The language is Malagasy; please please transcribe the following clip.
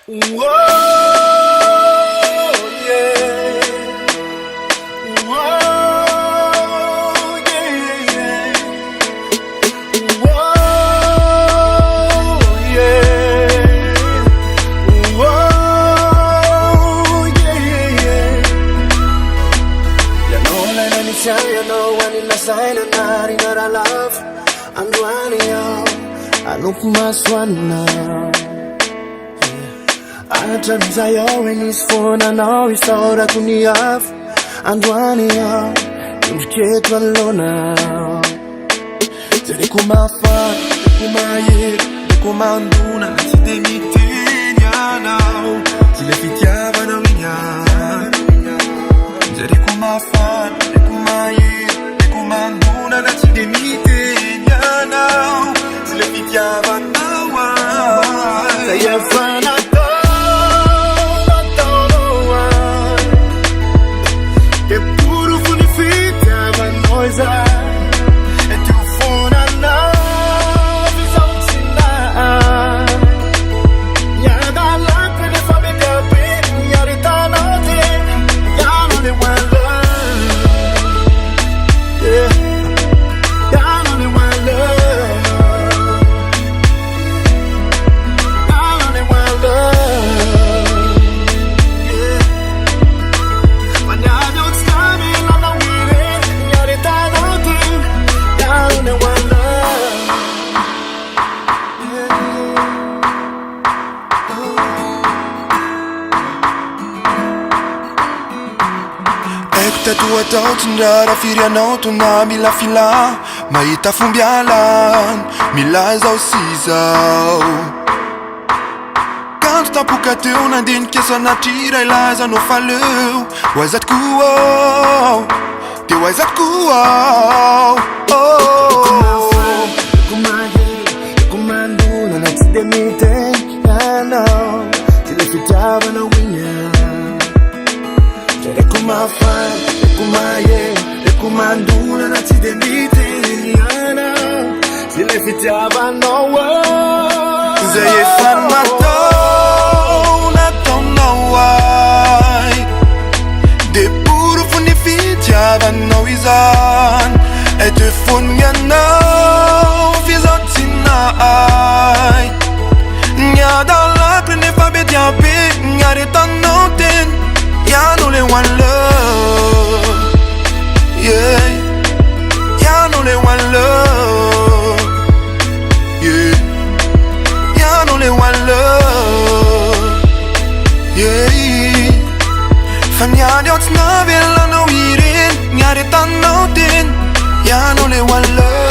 Whoa, yeah. Whoa, yeah, yeah. Whoa, yeah. Whoa, yeah, yeah. You know, like anytime, you know when in the sign of night, in our love, I'm running out. I look my swan now. Anatamiza yawe nisifona nawe isaura kuniafu andwani ya nimchetu alona zere kumafa kumaye kumanduna nasidemitenya nao zile fitiava na winya zere kumafa kumaye kumanduna nasidemitenya nao zile fitiava na wa sayafana Tua tautindrara firianao tona mila fila mahita fomby alany milaza ao sy zao kanto tapoka teo nandinika sanatry ilaza no faleo hoaizat koa de hoaizat koa kumanduna na tidemite yanao zile fitava na winya jere kumafan kumaye kumanduna na tidemite yana zile fitava no wa zeye fanato na tona wai de puro funi fitava no izan et te funya no fizotina ai nya dalla prene fa betia pe nya retanoten ya no le one love, yeah. Ya no le one love, yeah. Ya no le one love, yeah. Fanya diot na vela no irin, nyare tan no tin. Ya no le one love.